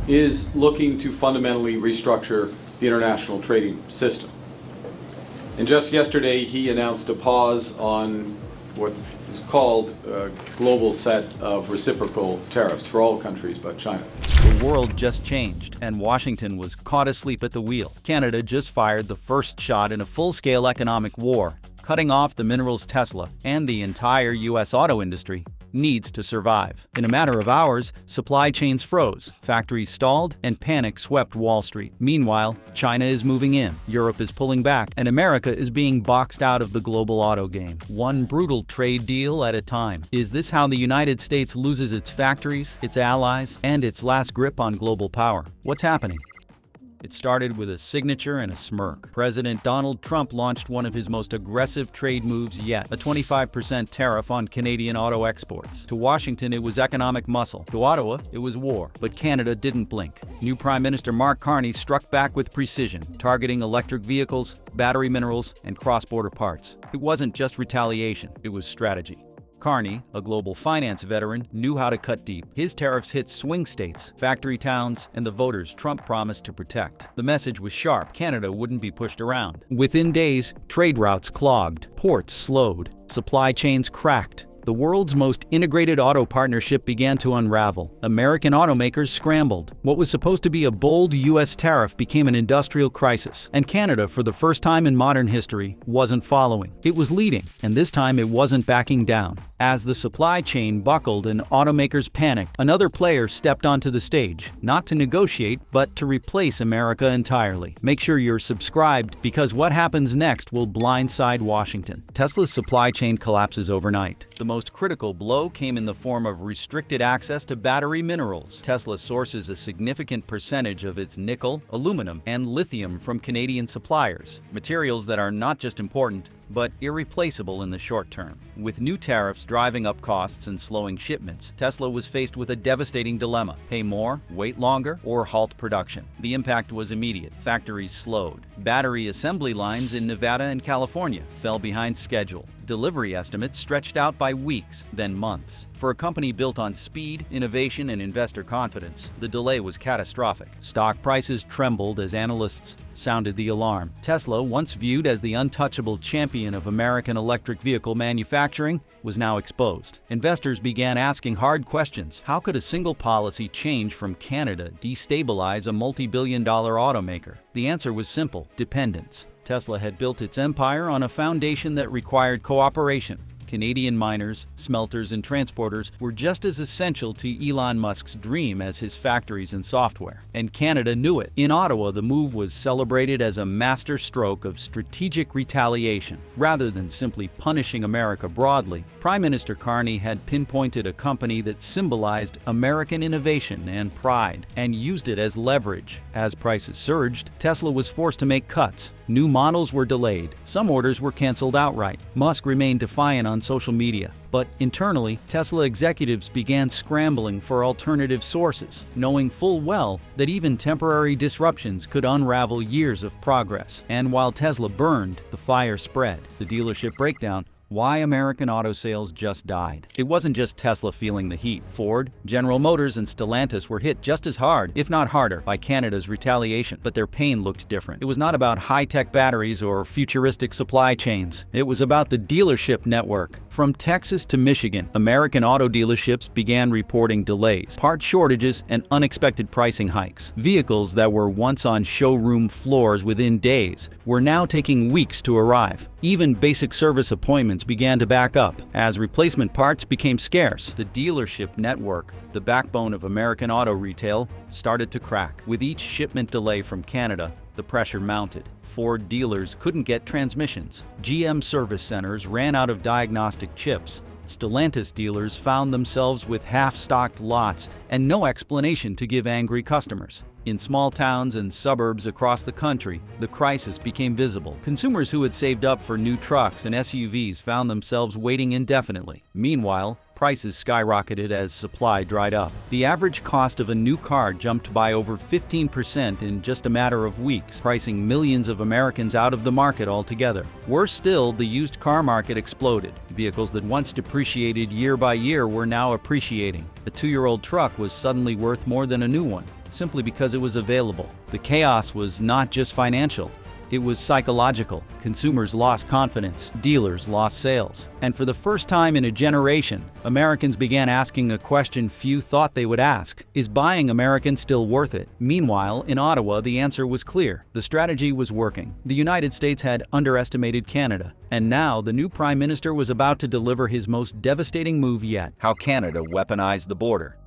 is looking to fundamentally restructure the international trading system. And just yesterday, he announced a pause on what is called a global set of reciprocal tariffs for all countries but China. The world just changed, and Washington was caught asleep at the wheel. Canada just fired the first shot in a full-scale economic war, cutting off the minerals Tesla and the entire U.S. auto industry needs to survive. In a matter of hours, supply chains froze, factories stalled, and panic swept Wall Street. Meanwhile, China is moving in, Europe is pulling back, and America is being boxed out of the global auto game, one brutal trade deal at a time. Is this how the United States loses its factories, its allies, and its last grip on global power? What's happening? It started with a signature and a smirk. President Donald Trump launched one of his most aggressive trade moves yet, a 25% tariff on Canadian auto exports. To Washington, it was economic muscle. To Ottawa, it was war. But Canada didn't blink. New Prime Minister Mark Carney struck back with precision, targeting electric vehicles, battery minerals, and cross-border parts. It wasn't just retaliation, it was strategy. Carney, a global finance veteran, knew how to cut deep. His tariffs hit swing states, factory towns, and the voters Trump promised to protect. The message was sharp: Canada wouldn't be pushed around. Within days, trade routes clogged, ports slowed, supply chains cracked. The world's most integrated auto partnership began to unravel. American automakers scrambled. What was supposed to be a bold U.S. tariff became an industrial crisis. And Canada, for the first time in modern history, wasn't following. It was leading, and this time it wasn't backing down. As the supply chain buckled and automakers panicked, another player stepped onto the stage, not to negotiate, but to replace America entirely. Make sure you're subscribed, because what happens next will blindside Washington. Tesla's supply chain collapses overnight. The most critical blow came in the form of restricted access to battery minerals. Tesla sources a significant percentage of its nickel, aluminum, and lithium from Canadian suppliers, materials that are not just important, but irreplaceable in the short term. With new tariffs driving up costs and slowing shipments, Tesla was faced with a devastating dilemma: pay more, wait longer, or halt production. The impact was immediate. Factories slowed. Battery assembly lines in Nevada and California fell behind schedule. Delivery estimates stretched out by weeks, then months. For a company built on speed, innovation, and investor confidence, the delay was catastrophic. Stock prices trembled as analysts sounded the alarm. Tesla, once viewed as the untouchable champion of American electric vehicle manufacturing, was now exposed. Investors began asking hard questions. How could a single policy change from Canada destabilize a multi-billion-dollar automaker? The answer was simple: dependence. Tesla had built its empire on a foundation that required cooperation. Canadian miners, smelters, and transporters were just as essential to Elon Musk's dream as his factories and software. And Canada knew it. In Ottawa, the move was celebrated as a masterstroke of strategic retaliation. Rather than simply punishing America broadly, Prime Minister Carney had pinpointed a company that symbolized American innovation and pride, and used it as leverage. As prices surged, Tesla was forced to make cuts. New models were delayed. Some orders were canceled outright. Musk remained defiant on social media. But internally, Tesla executives began scrambling for alternative sources, knowing full well that even temporary disruptions could unravel years of progress. And while Tesla burned, the fire spread. The dealership breakdown: why American auto sales just died. It wasn't just Tesla feeling the heat. Ford, General Motors, and Stellantis were hit just as hard, if not harder, by Canada's retaliation. But their pain looked different. It was not about high-tech batteries or futuristic supply chains. It was about the dealership network. From Texas to Michigan, American auto dealerships began reporting delays, part shortages, and unexpected pricing hikes. Vehicles that were once on showroom floors within days were now taking weeks to arrive. Even basic service appointments began to back up as replacement parts became scarce. The dealership network, the backbone of American auto retail, started to crack. With each shipment delay from Canada, the pressure mounted. Ford dealers couldn't get transmissions. GM service centers ran out of diagnostic chips. Stellantis dealers found themselves with half-stocked lots and no explanation to give angry customers. In small towns and suburbs across the country, the crisis became visible. Consumers who had saved up for new trucks and SUVs found themselves waiting indefinitely. Meanwhile, prices skyrocketed as supply dried up. The average cost of a new car jumped by over 15% in just a matter of weeks, pricing millions of Americans out of the market altogether. Worse still, the used car market exploded. Vehicles that once depreciated year by year were now appreciating. A 2-year-old truck was suddenly worth more than a new one. simply because it was available. The chaos was not just financial. It was psychological. Consumers lost confidence, dealers lost sales. And for the first time in a generation, Americans began asking a question few thought they would ask. Is buying American still worth it? Meanwhile, in Ottawa, the answer was clear. The strategy was working. The United States had underestimated Canada. And now, the new Prime Minister was about to deliver his most devastating move yet. How Canada weaponized the border.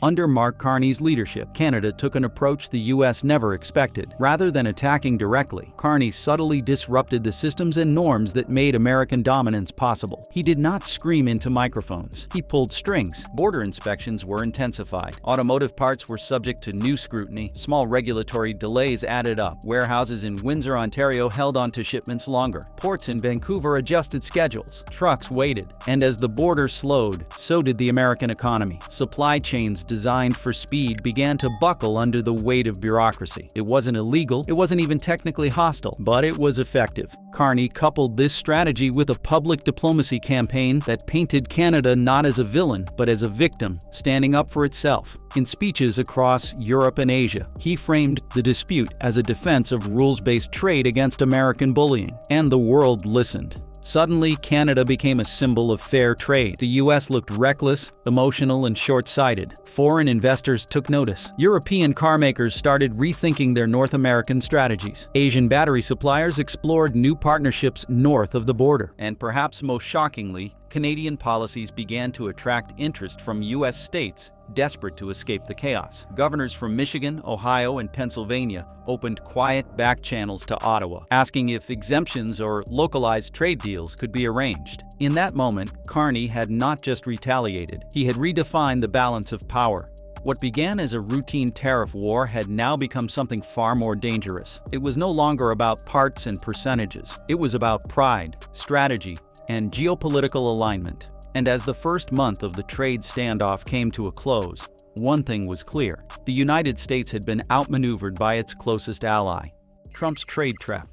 Under Mark Carney's leadership, Canada took an approach the U.S. never expected. Rather than attacking directly, Carney subtly disrupted the systems and norms that made American dominance possible. He did not scream into microphones. He pulled strings. Border inspections were intensified. Automotive parts were subject to new scrutiny. Small regulatory delays added up. Warehouses in Windsor, Ontario held onto shipments longer. Ports in Vancouver adjusted schedules. Trucks waited. And as the border slowed, so did the American economy. Supply chains designed for speed began to buckle under the weight of bureaucracy. It wasn't illegal, it wasn't even technically hostile, but it was effective. Carney coupled this strategy with a public diplomacy campaign that painted Canada not as a villain, but as a victim, standing up for itself. In speeches across Europe and Asia, he framed the dispute as a defense of rules-based trade against American bullying, and the world listened. Suddenly, Canada became a symbol of fair trade. The U.S. looked reckless, emotional, and short-sighted. Foreign investors took notice. European carmakers started rethinking their North American strategies. Asian battery suppliers explored new partnerships north of the border. And perhaps most shockingly, Canadian policies began to attract interest from U.S. states desperate to escape the chaos. Governors from Michigan, Ohio, and Pennsylvania opened quiet back channels to Ottawa, asking if exemptions or localized trade deals could be arranged. In that moment, Carney had not just retaliated, he had redefined the balance of power. What began as a routine tariff war had now become something far more dangerous. It was no longer about parts and percentages. It was about pride, strategy, and geopolitical alignment. And as the first month of the trade standoff came to a close, one thing was clear. The United States had been outmaneuvered by its closest ally, Trump's trade trap.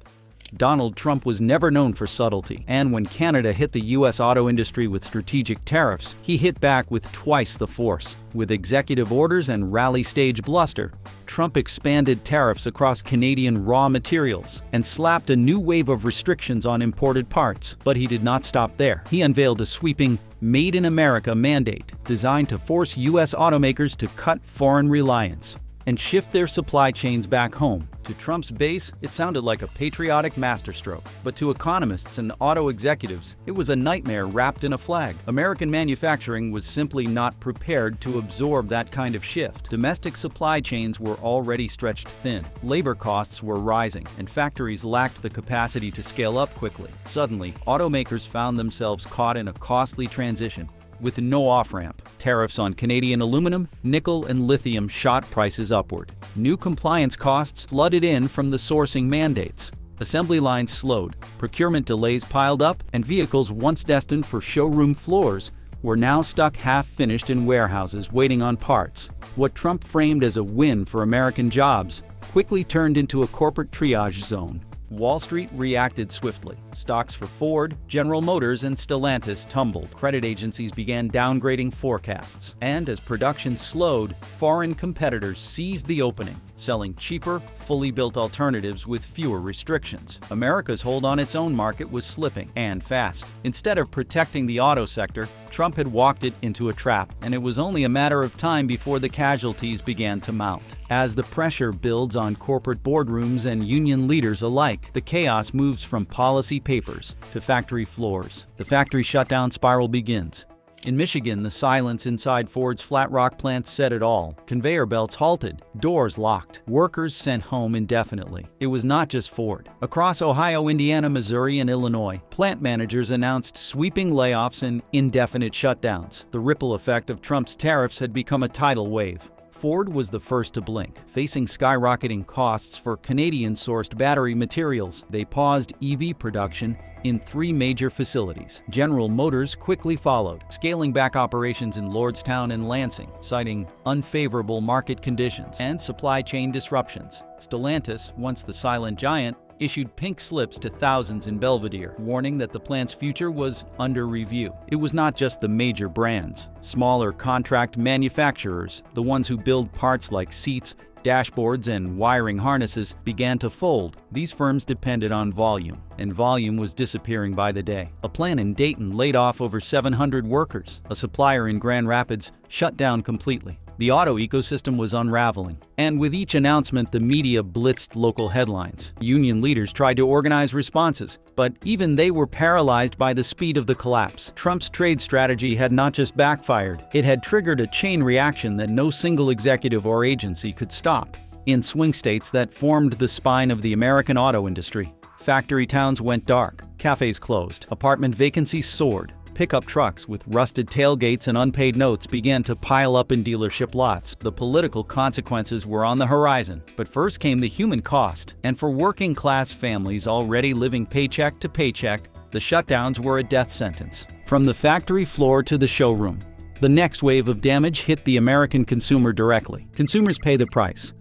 Donald Trump was never known for subtlety, and when Canada hit the U.S. auto industry with strategic tariffs, he hit back with twice the force. With executive orders and rally-stage bluster, Trump expanded tariffs across Canadian raw materials and slapped a new wave of restrictions on imported parts. But he did not stop there. He unveiled a sweeping Made in America mandate designed to force U.S. automakers to cut foreign reliance and shift their supply chains back home. To Trump's base, it sounded like a patriotic masterstroke. But to economists and auto executives, it was a nightmare wrapped in a flag. American manufacturing was simply not prepared to absorb that kind of shift. Domestic supply chains were already stretched thin. Labor costs were rising, and factories lacked the capacity to scale up quickly. Suddenly, automakers found themselves caught in a costly transition. With no off-ramp, tariffs on Canadian aluminum, nickel, and lithium shot prices upward. New compliance costs flooded in from the sourcing mandates. Assembly lines slowed, procurement delays piled up, and vehicles once destined for showroom floors were now stuck half-finished in warehouses waiting on parts. What Trump framed as a win for American jobs quickly turned into a corporate triage zone. Wall Street reacted swiftly. Stocks for Ford, General Motors, and Stellantis tumbled. Credit agencies began downgrading forecasts. And as production slowed, foreign competitors seized the opening, selling cheaper, fully built alternatives with fewer restrictions. America's hold on its own market was slipping, and fast. Instead of protecting the auto sector, Trump had walked it into a trap, and it was only a matter of time before the casualties began to mount. As the pressure builds on corporate boardrooms and union leaders alike, the chaos moves from policy papers to factory floors. The factory shutdown spiral begins. In Michigan, the silence inside Ford's Flat Rock plant said it all. Conveyor belts halted, doors locked, workers sent home indefinitely. It was not just Ford. Across Ohio, Indiana, Missouri, and Illinois, plant managers announced sweeping layoffs and indefinite shutdowns. The ripple effect of Trump's tariffs had become a tidal wave. Ford was the first to blink. Facing skyrocketing costs for Canadian-sourced battery materials, they paused EV production in 3 major facilities. General Motors quickly followed, scaling back operations in Lordstown and Lansing, citing unfavorable market conditions and supply chain disruptions. Stellantis, once the silent giant, issued pink slips to thousands in Belvedere, warning that the plant's future was under review. It was not just the major brands. Smaller contract manufacturers, the ones who build parts like seats, dashboards, and wiring harnesses, began to fold. These firms depended on volume, and volume was disappearing by the day. A plant in Dayton laid off over 700 workers. A supplier in Grand Rapids shut down completely. The auto ecosystem was unraveling, and with each announcement, the media blitzed local headlines. Union leaders tried to organize responses, but even they were paralyzed by the speed of the collapse. Trump's trade strategy had not just backfired, it had triggered a chain reaction that no single executive or agency could stop. In swing states that formed the spine of the American auto industry, factory towns went dark, cafes closed, apartment vacancies soared. Pickup trucks with rusted tailgates and unpaid notes began to pile up in dealership lots. The political consequences were on the horizon, but first came the human cost. And for working-class families already living paycheck to paycheck, the shutdowns were a death sentence. From the factory floor to the showroom, the next wave of damage hit the American consumer directly. Consumers pay the price.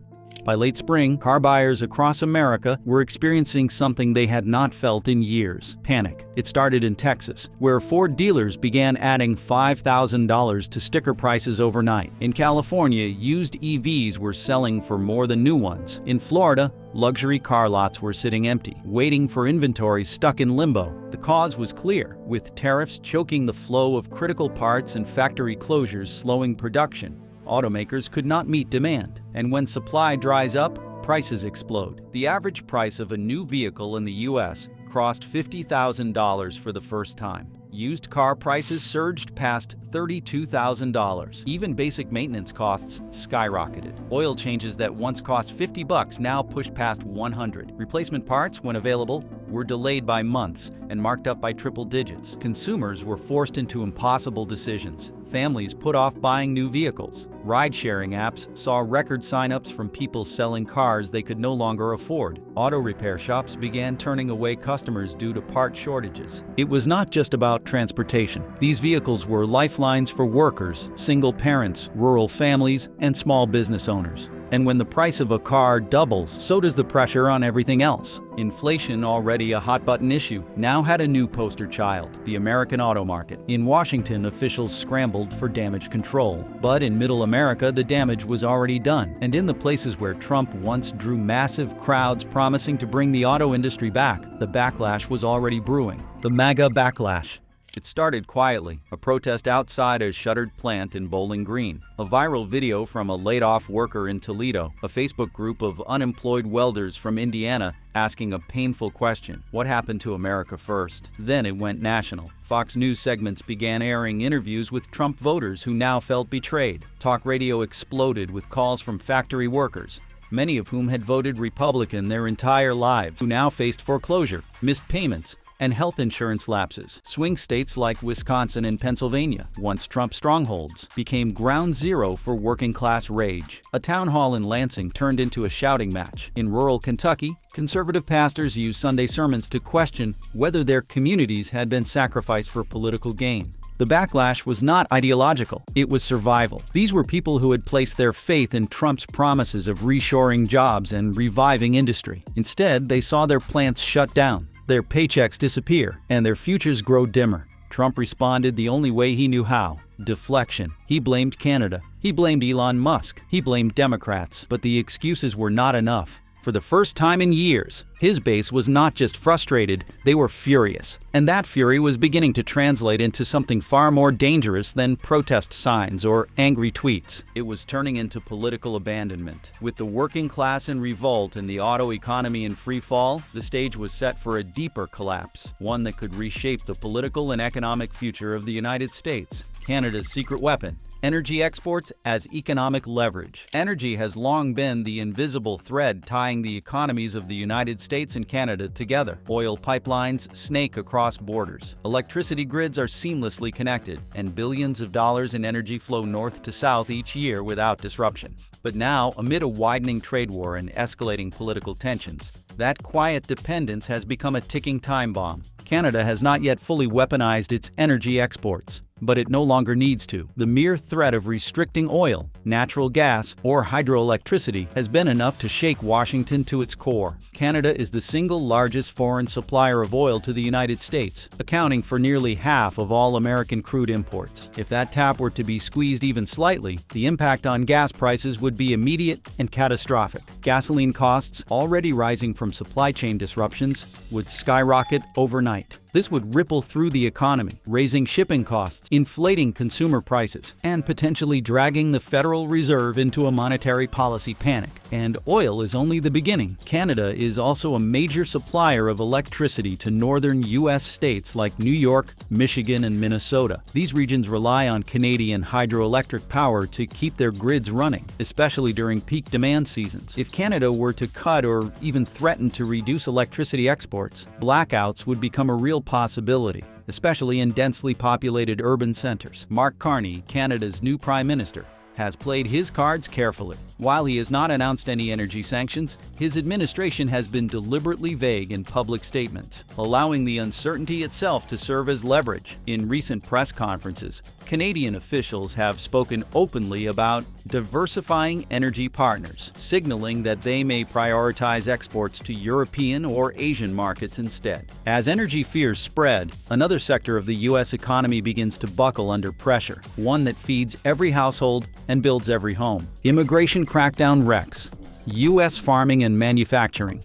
By late spring, car buyers across America were experiencing something they had not felt in years: panic. It started in Texas, where Ford dealers began adding $5,000 to sticker prices overnight. In California, used EVs were selling for more than new ones. In Florida, luxury car lots were sitting empty, waiting for inventory stuck in limbo. The cause was clear, with tariffs choking the flow of critical parts and factory closures slowing production. Automakers could not meet demand, and when supply dries up, prices explode. The average price of a new vehicle in the U.S. crossed $50,000 for the first time. Used car prices surged past $32,000. Even basic maintenance costs skyrocketed. Oil changes that once cost $50 now pushed past $100. Replacement parts, when available, were delayed by months and marked up by triple digits. Consumers were forced into impossible decisions. Families put off buying new vehicles. Ride-sharing apps saw record sign-ups from people selling cars they could no longer afford. Auto repair shops began turning away customers due to part shortages. It was not just about transportation. These vehicles were lifelines for workers, single parents, rural families, and small business owners. And when the price of a car doubles, so does the pressure on everything else. Inflation, already a hot-button issue, now had a new poster child: the American auto market. In Washington, officials scrambled for damage control. But in Middle America, the damage was already done. And in the places where Trump once drew massive crowds promising to bring the auto industry back, the backlash was already brewing. The MAGA backlash. It started quietly, a protest outside a shuttered plant in Bowling Green, a viral video from a laid-off worker in Toledo, a Facebook group of unemployed welders from Indiana asking a painful question: what happened to America first? Then it went national. Fox News segments began airing interviews with Trump voters who now felt betrayed. Talk radio exploded with calls from factory workers, many of whom had voted Republican their entire lives, who now faced foreclosure, missed payments, and health insurance lapses. Swing states like Wisconsin and Pennsylvania, once Trump strongholds, became ground zero for working-class rage. A town hall in Lansing turned into a shouting match. In rural Kentucky, conservative pastors used Sunday sermons to question whether their communities had been sacrificed for political gain. The backlash was not ideological, it was survival. These were people who had placed their faith in Trump's promises of reshoring jobs and reviving industry. Instead, they saw their plants shut down, their paychecks disappear, and their futures grow dimmer. Trump responded the only way he knew how: deflection. He blamed Canada. He blamed Elon Musk. He blamed Democrats. But the excuses were not enough. For the first time in years, his base was not just frustrated, they were furious. And that fury was beginning to translate into something far more dangerous than protest signs or angry tweets. It was turning into political abandonment. With the working class in revolt and the auto economy in free fall, the stage was set for a deeper collapse, one that could reshape the political and economic future of the United States. Canada's secret weapon: energy exports as economic leverage. Energy has long been the invisible thread tying the economies of the United States and Canada together. Oil pipelines snake across borders. Electricity grids are seamlessly connected, and billions of dollars in energy flow north to south each year without disruption. But now, amid a widening trade war and escalating political tensions, that quiet dependence has become a ticking time bomb. Canada has not yet fully weaponized its energy exports, but it no longer needs to. The mere threat of restricting oil, natural gas, or hydroelectricity has been enough to shake Washington to its core. Canada is the single largest foreign supplier of oil to the United States, accounting for nearly half of all American crude imports. If that tap were to be squeezed even slightly, the impact on gas prices would be immediate and catastrophic. Gasoline costs, already rising from supply chain disruptions, would skyrocket overnight. This would ripple through the economy, raising shipping costs, inflating consumer prices, and potentially dragging the Federal Reserve into a monetary policy panic. And oil is only the beginning. Canada is also a major supplier of electricity to northern U.S. states like New York, Michigan, and Minnesota. These regions rely on Canadian hydroelectric power to keep their grids running, especially during peak demand seasons. If Canada were to cut or even threaten to reduce electricity exports, blackouts would become a real possibility, especially in densely populated urban centers. Mark Carney, Canada's new Prime Minister, has played his cards carefully. While he has not announced any energy sanctions, his administration has been deliberately vague in public statements, allowing the uncertainty itself to serve as leverage. In recent press conferences, Canadian officials have spoken openly about diversifying energy partners, signaling that they may prioritize exports to European or Asian markets instead. As energy fears spread, another sector of the U.S. economy begins to buckle under pressure, one that feeds every household and builds every home. Immigration crackdown wrecks U.S. farming and manufacturing.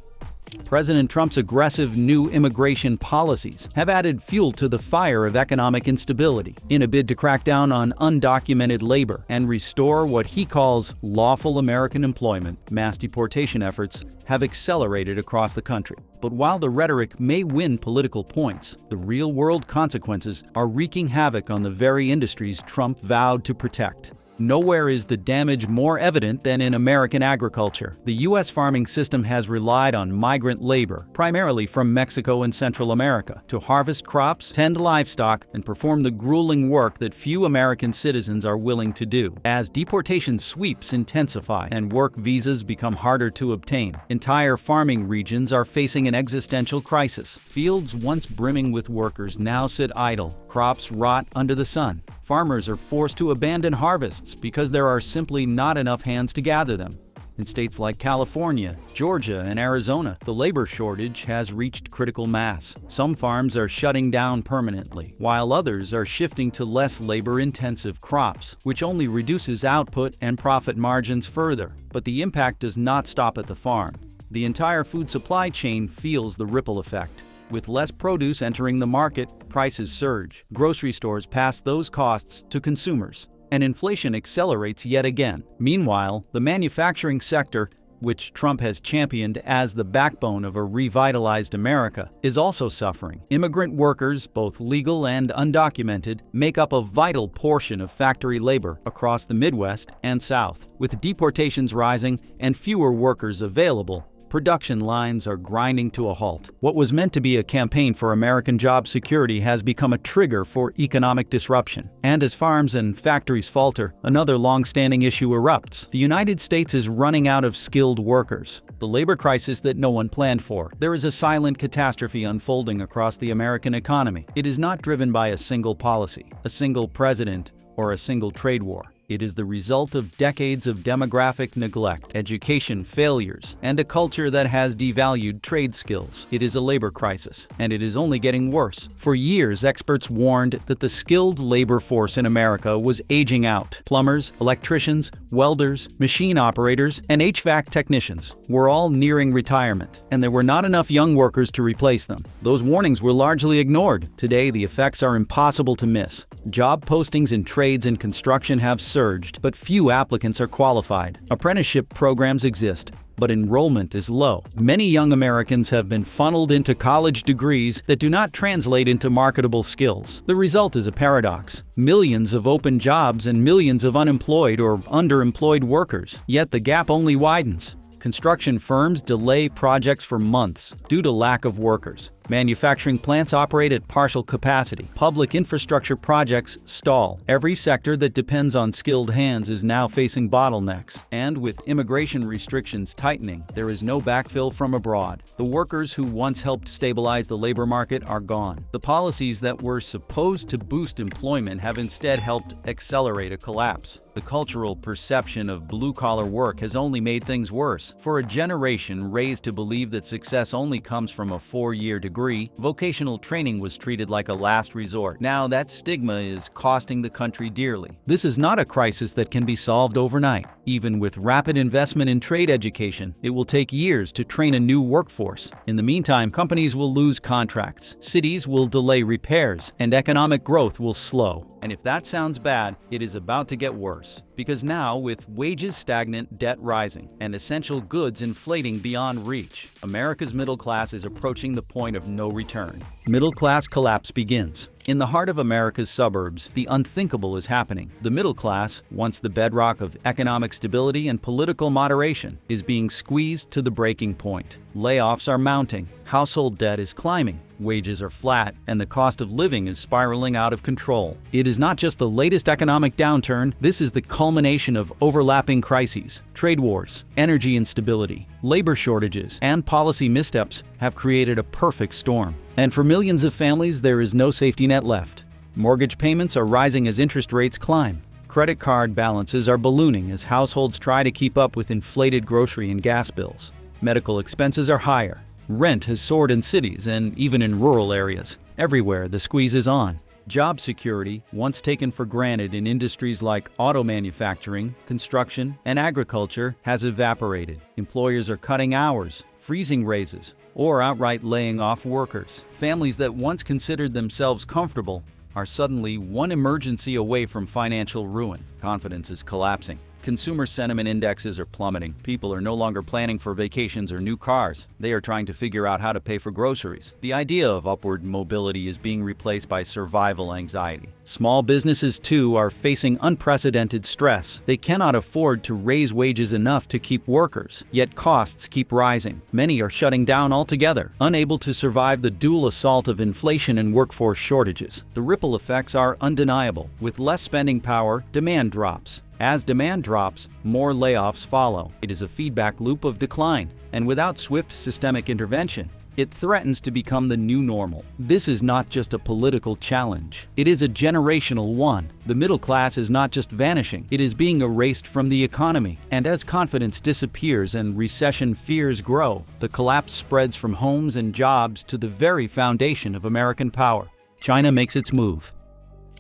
President Trump's aggressive new immigration policies have added fuel to the fire of economic instability in a bid to crack down on undocumented labor and restore what he calls lawful American employment. Mass deportation efforts have accelerated across the country. But while the rhetoric may win political points, the real-world consequences are wreaking havoc on the very industries Trump vowed to protect. Nowhere is the damage more evident than in American agriculture. The U.S. farming system has relied on migrant labor, primarily from Mexico and Central America, to harvest crops, tend livestock, and perform the grueling work that few American citizens are willing to do. As deportation sweeps intensify and work visas become harder to obtain, entire farming regions are facing an existential crisis. Fields once brimming with workers now sit idle. Crops rot under the sun. Farmers are forced to abandon harvests because there are simply not enough hands to gather them. In states like California, Georgia, and Arizona, the labor shortage has reached critical mass. Some farms are shutting down permanently, while others are shifting to less labor-intensive crops, which only reduces output and profit margins further. But the impact does not stop at the farm. The entire food supply chain feels the ripple effect. With less produce entering the market, prices surge. Grocery stores pass those costs to consumers, and inflation accelerates yet again. Meanwhile, the manufacturing sector, which Trump has championed as the backbone of a revitalized America, is also suffering. Immigrant workers, both legal and undocumented, make up a vital portion of factory labor across the Midwest and South. With deportations rising and fewer workers available, production lines are grinding to a halt. What was meant to be a campaign for American job security has become a trigger for economic disruption. And as farms and factories falter, another long-standing issue erupts. The United States is running out of skilled workers. The labor crisis that no one planned for. There is a silent catastrophe unfolding across the American economy. It is not driven by a single policy, a single president, or a single trade war. It is the result of decades of demographic neglect, education failures, and a culture that has devalued trade skills. It is a labor crisis, and it is only getting worse. For years, experts warned that the skilled labor force in America was aging out. Plumbers, electricians, welders, machine operators, and HVAC technicians were all nearing retirement, and there were not enough young workers to replace them. Those warnings were largely ignored. Today, the effects are impossible to miss. Job postings in trades and construction have surged, but few applicants are qualified. Apprenticeship programs exist, but enrollment is low. Many young Americans have been funneled into college degrees that do not translate into marketable skills. The result is a paradox. Millions of open jobs and millions of unemployed or underemployed workers, yet the gap only widens. Construction firms delay projects for months due to lack of workers. Manufacturing plants operate at partial capacity. Public infrastructure projects stall. Every sector that depends on skilled hands is now facing bottlenecks. And with immigration restrictions tightening, there is no backfill from abroad. The workers who once helped stabilize the labor market are gone. The policies that were supposed to boost employment have instead helped accelerate a collapse. The cultural perception of blue-collar work has only made things worse. For a generation raised to believe that success only comes from a 4-year degree, vocational training was treated like a last resort. Now that stigma is costing the country dearly. This is not a crisis that can be solved overnight. Even with rapid investment in trade education, it will take years to train a new workforce. In the meantime, companies will lose contracts, cities will delay repairs, and economic growth will slow. And if that sounds bad, it is about to get worse. Because now, with wages stagnant, debt rising, and essential goods inflating beyond reach, America's middle class is approaching the point of no return. Middle class collapse begins. In the heart of America's suburbs, the unthinkable is happening. The middle class, once the bedrock of economic stability and political moderation, is being squeezed to the breaking point. Layoffs are mounting, household debt is climbing, wages are flat, and the cost of living is spiraling out of control. It is not just the latest economic downturn, this is the culmination of overlapping crises. Trade wars, energy instability, labor shortages, and policy missteps have created a perfect storm. And for millions of families, there is no safety net left. Mortgage payments are rising as interest rates climb. Credit card balances are ballooning as households try to keep up with inflated grocery and gas bills. Medical expenses are higher. Rent has soared in cities and even in rural areas. Everywhere, the squeeze is on. Job security, once taken for granted in industries like auto manufacturing, construction, and agriculture, has evaporated. Employers are cutting hours, freezing raises, or outright laying off workers. Families that once considered themselves comfortable are suddenly one emergency away from financial ruin. Confidence is collapsing. Consumer sentiment indexes are plummeting. People are no longer planning for vacations or new cars. They are trying to figure out how to pay for groceries. The idea of upward mobility is being replaced by survival anxiety. Small businesses, too, are facing unprecedented stress. They cannot afford to raise wages enough to keep workers, yet costs keep rising. Many are shutting down altogether, unable to survive the dual assault of inflation and workforce shortages. The ripple effects are undeniable. With less spending power, demand drops. As demand drops, more layoffs follow. It is a feedback loop of decline, and without swift systemic intervention, it threatens to become the new normal. This is not just a political challenge. It is a generational one. The middle class is not just vanishing, it is being erased from the economy. And as confidence disappears and recession fears grow, the collapse spreads from homes and jobs to the very foundation of American power. China makes its move.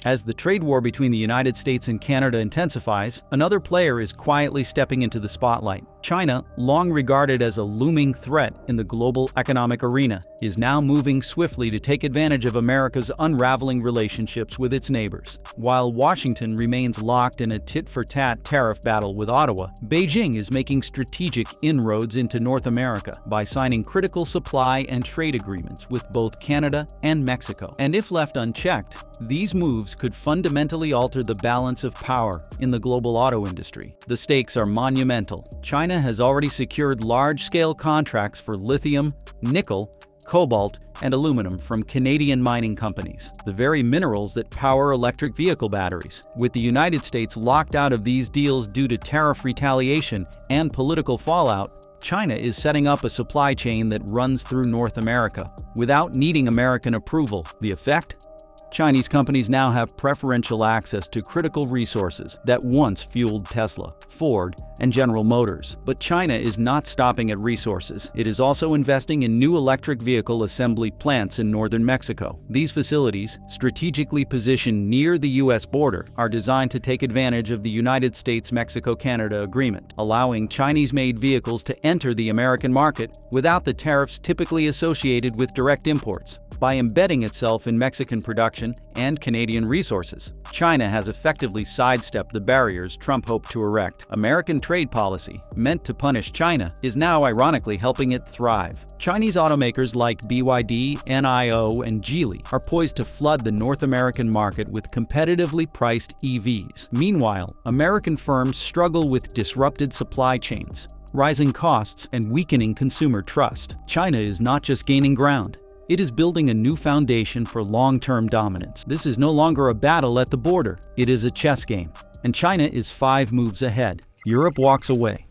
As the trade war between the United States and Canada intensifies, another player is quietly stepping into the spotlight. China, long regarded as a looming threat in the global economic arena, is now moving swiftly to take advantage of America's unraveling relationships with its neighbors. While Washington remains locked in a tit-for-tat tariff battle with Ottawa, Beijing is making strategic inroads into North America by signing critical supply and trade agreements with both Canada and Mexico. And if left unchecked, these moves could fundamentally alter the balance of power in the global auto industry. The stakes are monumental. China has already secured large-scale contracts for lithium, nickel, cobalt, and aluminum from Canadian mining companies, the very minerals that power electric vehicle batteries. With the United States locked out of these deals due to tariff retaliation and political fallout, China is setting up a supply chain that runs through North America without needing American approval. The effect? Chinese companies now have preferential access to critical resources that once fueled Tesla, Ford, and General Motors. But China is not stopping at resources. It is also investing in new electric vehicle assembly plants in northern Mexico. These facilities, strategically positioned near the U.S. border, are designed to take advantage of the United States-Mexico-Canada Agreement, allowing Chinese-made vehicles to enter the American market without the tariffs typically associated with direct imports. By embedding itself in Mexican production and Canadian resources, China has effectively sidestepped the barriers Trump hoped to erect. American trade policy, meant to punish China, is now ironically helping it thrive. Chinese automakers like BYD, NIO, and Geely are poised to flood the North American market with competitively priced EVs. Meanwhile, American firms struggle with disrupted supply chains, rising costs, and weakening consumer trust. China is not just gaining ground. It is building a new foundation for long-term dominance. This is no longer a battle at the border. It is a chess game. And China is 5 moves ahead. Europe walks away.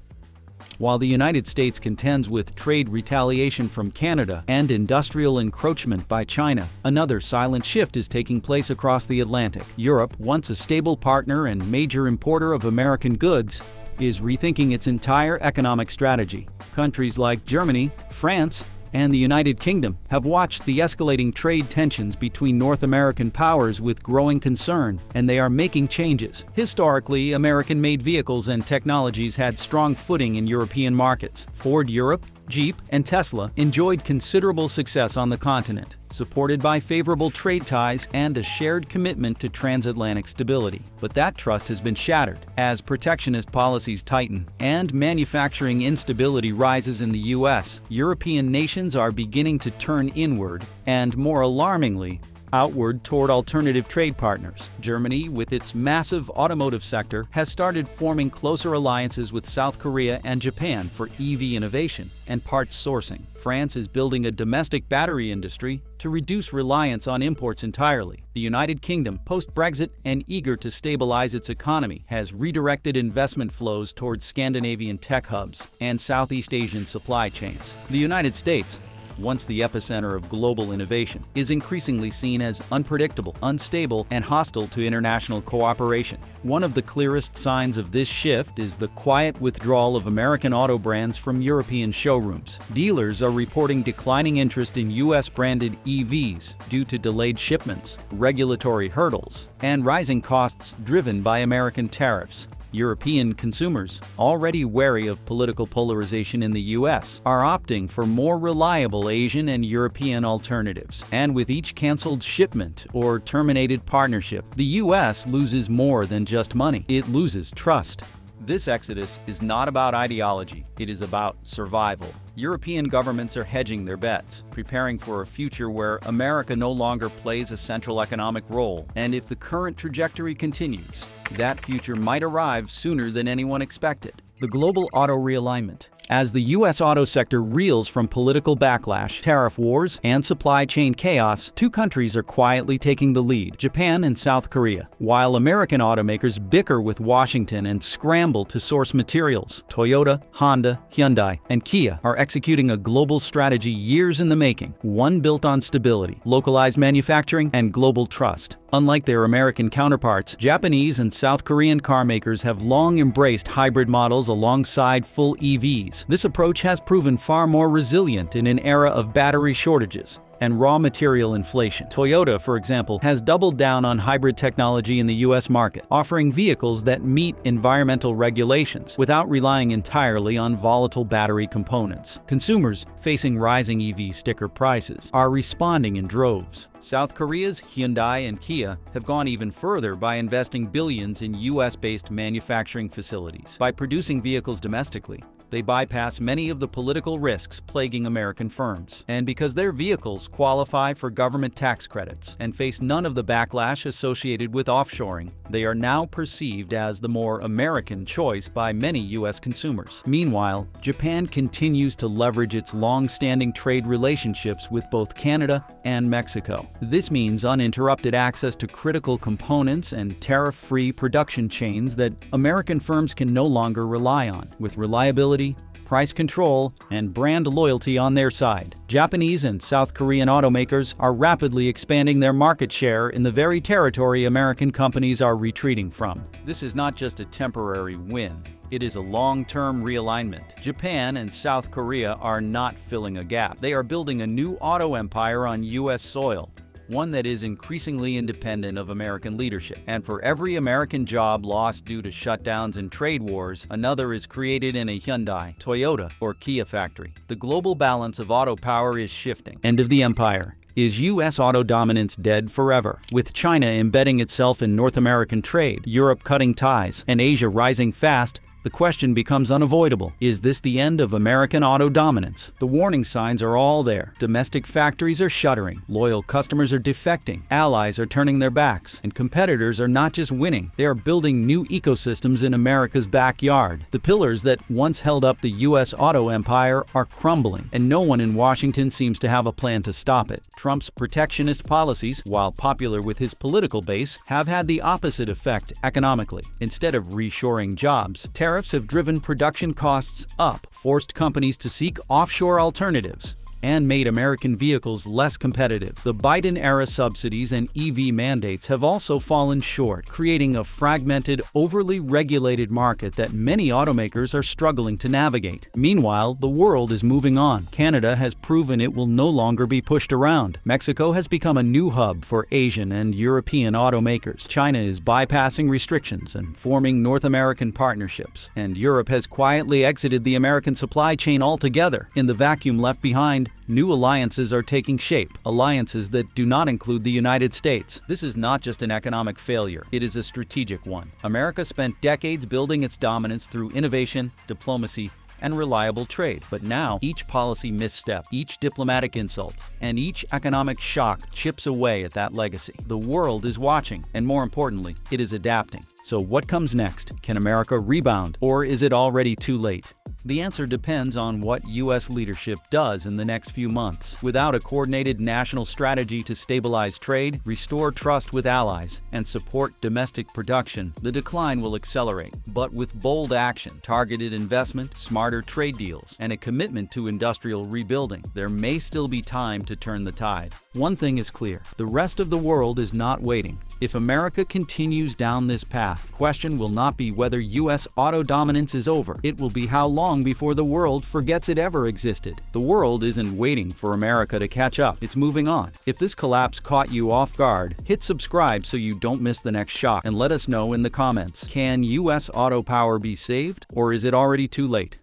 While the United States contends with trade retaliation from Canada and industrial encroachment by China, another silent shift is taking place across the Atlantic. Europe, once a stable partner and major importer of American goods, is rethinking its entire economic strategy. Countries like Germany, France, and the United Kingdom have watched the escalating trade tensions between North American powers with growing concern, and they are making changes. Historically, American-made vehicles and technologies had strong footing in European markets. Ford Europe, Jeep, and Tesla enjoyed considerable success on the continent, supported by favorable trade ties and a shared commitment to transatlantic stability. But that trust has been shattered as protectionist policies tighten and manufacturing instability rises in the U.S. European nations are beginning to turn inward and, more alarmingly, outward toward alternative trade partners. Germany, with its massive automotive sector, has started forming closer alliances with South Korea and Japan for EV innovation and parts sourcing. France is building a domestic battery industry to reduce reliance on imports entirely. The United Kingdom, post-Brexit and eager to stabilize its economy, has redirected investment flows towards Scandinavian tech hubs and Southeast Asian supply chains. The United States, once the epicenter of global innovation, is increasingly seen as unpredictable, unstable, and hostile to international cooperation. One of the clearest signs of this shift is the quiet withdrawal of American auto brands from European showrooms. Dealers are reporting declining interest in U.S.-branded EVs due to delayed shipments, regulatory hurdles, and rising costs driven by American tariffs. European consumers, already wary of political polarization in the U.S., are opting for more reliable Asian and European alternatives. And with each canceled shipment or terminated partnership, the U.S. loses more than just money. It loses trust. This exodus is not about ideology, it is about survival. European governments are hedging their bets, preparing for a future where America no longer plays a central economic role. And if the current trajectory continues, that future might arrive sooner than anyone expected. The global auto realignment. As the U.S. auto sector reels from political backlash, tariff wars, and supply chain chaos, 2 countries are quietly taking the lead: Japan and South Korea. While American automakers bicker with Washington and scramble to source materials, Toyota, Honda, Hyundai, and Kia are executing a global strategy years in the making, one built on stability, localized manufacturing, and global trust. Unlike their American counterparts, Japanese and South Korean carmakers have long embraced hybrid models alongside full EVs. This approach has proven far more resilient in an era of battery shortages and raw material inflation. Toyota, for example, has doubled down on hybrid technology in the U.S. market, offering vehicles that meet environmental regulations without relying entirely on volatile battery components. Consumers, facing rising EV sticker prices, are responding in droves. South Korea's Hyundai and Kia have gone even further by investing billions in U.S.-based manufacturing facilities. By producing vehicles domestically, they bypass many of the political risks plaguing American firms. And because their vehicles qualify for government tax credits and face none of the backlash associated with offshoring, they are now perceived as the more American choice by many U.S. consumers. Meanwhile, Japan continues to leverage its long-standing trade relationships with both Canada and Mexico. This means uninterrupted access to critical components and tariff-free production chains that American firms can no longer rely on. With reliability, price control, and brand loyalty on their side, Japanese and South Korean automakers are rapidly expanding their market share in the very territory American companies are retreating from. This is not just a temporary win. It is a long-term realignment. Japan and South Korea are not filling a gap. They are building a new auto empire on U.S. soil, one that is increasingly independent of American leadership. And for every American job lost due to shutdowns and trade wars, another is created in a Hyundai, Toyota, or Kia factory. The global balance of auto power is shifting. End of the empire. Is U.S. auto dominance dead forever? With China embedding itself in North American trade, Europe cutting ties, and Asia rising fast, The question becomes unavoidable. Is this the end of American auto dominance? The warning signs are all there. Domestic factories are shuttering, loyal customers are defecting, allies are turning their backs, and competitors are not just winning, they are building new ecosystems in America's backyard. The pillars that once held up the U.S. auto empire are crumbling, and no one in Washington seems to have a plan to stop it. Trump's protectionist policies, while popular with his political base, have had the opposite effect economically. Instead of reshoring jobs, tariffs have driven production costs up, forced companies to seek offshore alternatives, and made American vehicles less competitive. The Biden-era subsidies and EV mandates have also fallen short, creating a fragmented, overly regulated market that many automakers are struggling to navigate. Meanwhile, the world is moving on. Canada has proven it will no longer be pushed around. Mexico has become a new hub for Asian and European automakers. China is bypassing restrictions and forming North American partnerships. And Europe has quietly exited the American supply chain altogether. In the vacuum left behind, new alliances are taking shape, alliances that do not include the United States. This is not just an economic failure, it is a strategic one. America spent decades building its dominance through innovation, diplomacy, and reliable trade. But now, each policy misstep, each diplomatic insult, and each economic shock chips away at that legacy. The world is watching, and more importantly, it is adapting. So what comes next? Can America rebound, or is it already too late? The answer depends on what U.S. leadership does in the next few months. Without a coordinated national strategy to stabilize trade, restore trust with allies, and support domestic production, the decline will accelerate. But with bold action, targeted investment, smarter trade deals, and a commitment to industrial rebuilding, there may still be time to turn the tide. One thing is clear: the rest of the world is not waiting. If America continues down this path, the question will not be whether U.S. auto dominance is over. It will be how long before the world forgets it ever existed. The world isn't waiting for America to catch up. It's moving on. If this collapse caught you off guard, hit subscribe so you don't miss the next shock, and let us know in the comments. Can U.S. auto power be saved, or is it already too late?